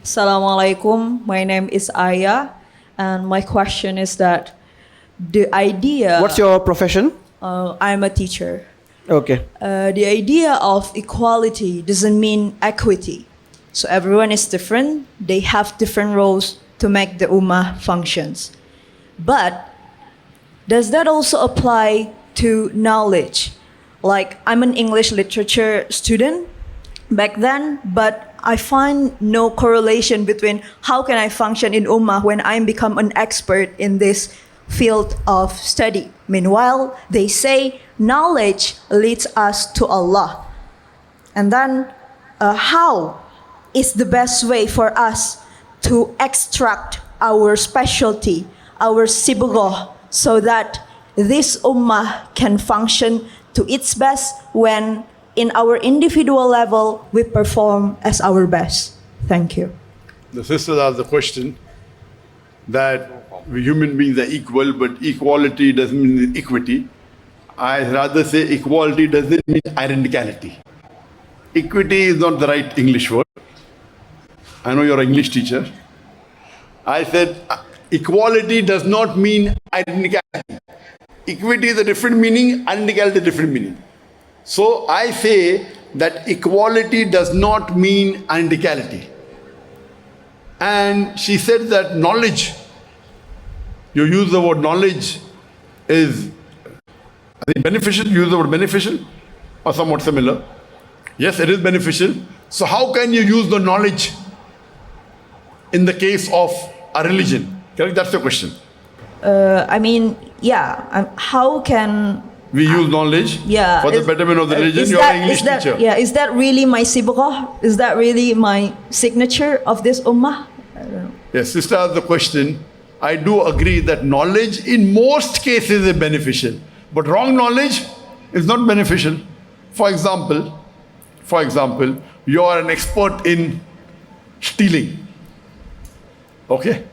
Assalamualaikum. My name is Aya, and my question is that the idea. What's your profession? I'm a teacher. Okay. The idea of equality doesn't mean equity. So everyone is different. They have different roles to make the ummah functions. But does that also apply to knowledge? Like, I'm an English literature student back then, but I find no correlation between how can I function in ummah when I become an expert in this field of study. Meanwhile, they say knowledge leads us to Allah. And then how is the best way for us to extract our specialty, our sibghah, so that this ummah can function to its best when in our individual level we perform as our best? Thank you. The sisters asked the question that we human beings are equal, but equality doesn't mean equity. I rather say equality doesn't mean identicality. Equity is not the right English word. I know you're an English teacher. I said equality does not mean identicality. Equity is a different meaning, identicality is a different meaning. So I say that equality does not mean identicality. And she said that knowledge, you use the word knowledge, is beneficial. You use the word beneficial or somewhat similar. Yes, it is beneficial. So how can you use the knowledge in the case of a religion? Correct? That's the question. How can we use knowledge for the betterment of the religion? You're an English teacher. Yeah, is that really my sibghah? Is that really my signature of this ummah? I don't know. Yes, sister asked the question. I do agree that knowledge in most cases is beneficial, but wrong knowledge is not beneficial. For example, you are an expert in stealing. Okay?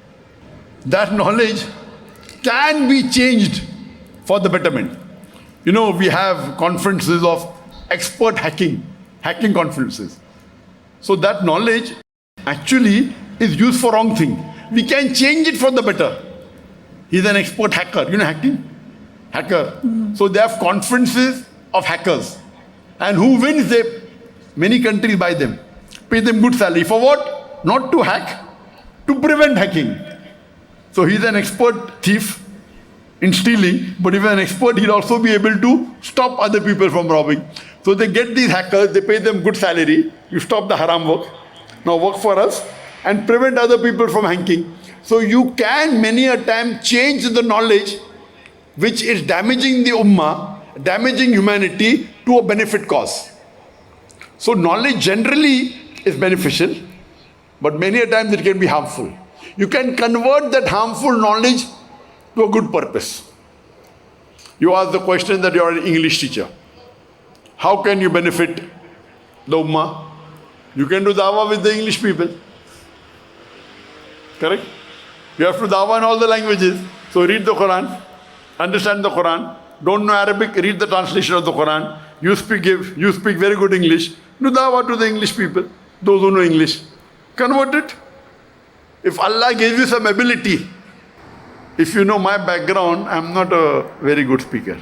That knowledge can be changed for the betterment. You know, we have conferences of expert hacking conferences. So that knowledge actually is used for wrong thing. We can change it for the better. He's an expert hacker. You know hacking? Hacker. So they have conferences of hackers. And who wins, many countries buy them. Pay them good salary. For what? Not to hack, to prevent hacking. So he's an expert thief in stealing, but if an expert, he'll also be able to stop other people from robbing. So they get these hackers, they pay them good salary. You stop the haram work. Now work for us and prevent other people from hacking. So you can many a time change the knowledge which is damaging the ummah, damaging humanity to a benefit cause. So knowledge generally is beneficial, but many a times it can be harmful. You can convert that harmful knowledge to a good purpose. You ask the question that you are an English teacher. How can you benefit the ummah? You can do dawah with the English people. Correct? You have to dawah in all the languages. So read the Quran, understand the Quran. Don't know Arabic, read the translation of the Quran. You speak very good English. Do dawah to the English people, those who know English. Convert it. If Allah gave you some ability, if you know my background, I'm not a very good speaker.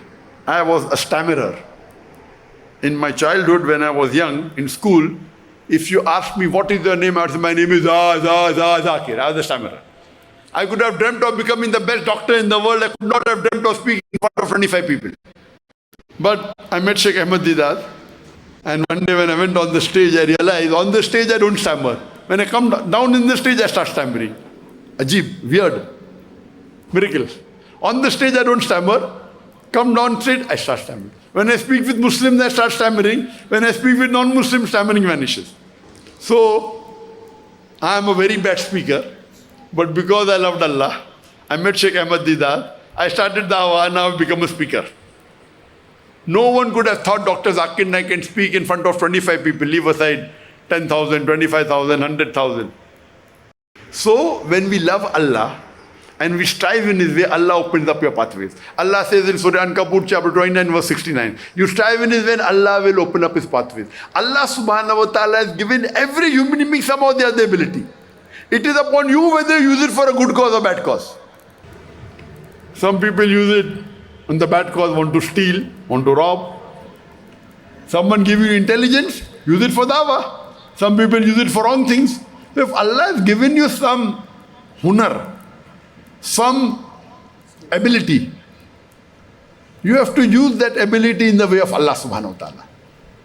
I was a stammerer. In my childhood, when I was young, in school, if you asked me, what is your name? I would say, my name is Zakir. I was a stammerer. I could have dreamt of becoming the best doctor in the world. I could not have dreamt of speaking in front of 25 people. But I met Sheikh Ahmed Didat, and one day when I went on the stage, I realized on the stage I don't stammer. When I come down in the stage, I start stammering. Ajib, weird, miracle. On the stage I don't stammer. Come down stage, I start stammering. When I speak with Muslims, I start stammering. When I speak with non-Muslims, stammering vanishes. So, I am a very bad speaker. But because I loved Allah, I met Sheikh Ahmed Didat, I started dawah, and now I've become a speaker. No one could have thought Dr. Zakir Naik can speak in front of 25 people, leave aside 10,000, 25,000, 100,000. So, when we love Allah and we strive in His way, Allah opens up your pathways. Allah says in Surah Ankabut chapter 29 verse 69, you strive in His way and Allah will open up His pathways. Allah subhanahu wa ta'ala has given every human being some of the other ability. It is upon you whether you use it for a good cause or bad cause. Some people use it on the bad cause, want to steal, want to rob. Someone give you intelligence, use it for dawah. Some people use it for wrong things. If Allah has given you some hunar, some ability, you have to use that ability in the way of Allah subhanahu wa ta'ala.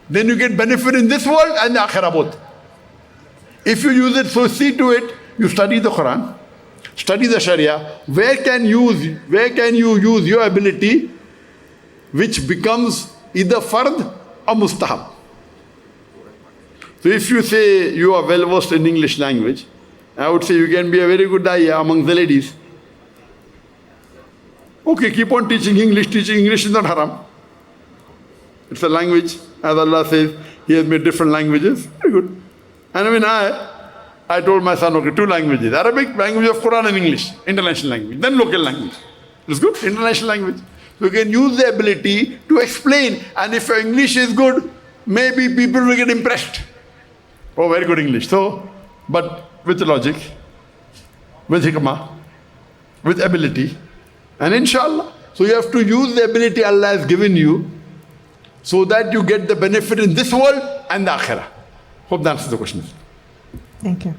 Then you get benefit in this world and the akhirah both. If you use it, so see to it, you study the Quran, study the Sharia. Where can you use your ability which becomes either fard or mustahab? So if you say you are well versed in English language, I would say you can be a very good daya among the ladies. Okay, keep on teaching English. Teaching English is not haram. It's a language. As Allah says, He has made different languages. Very good. And I told my son, okay, 2 languages. Arabic, language of Quran, and English, international language. Then local language. It's good, international language. So you can use the ability to explain. And if your English is good, maybe people will get impressed. Oh, very good English. So, but with logic, with hikmah, with ability, and inshallah. So you have to use the ability Allah has given you so that you get the benefit in this world and the akhirah. Hope that answers the question. Thank you.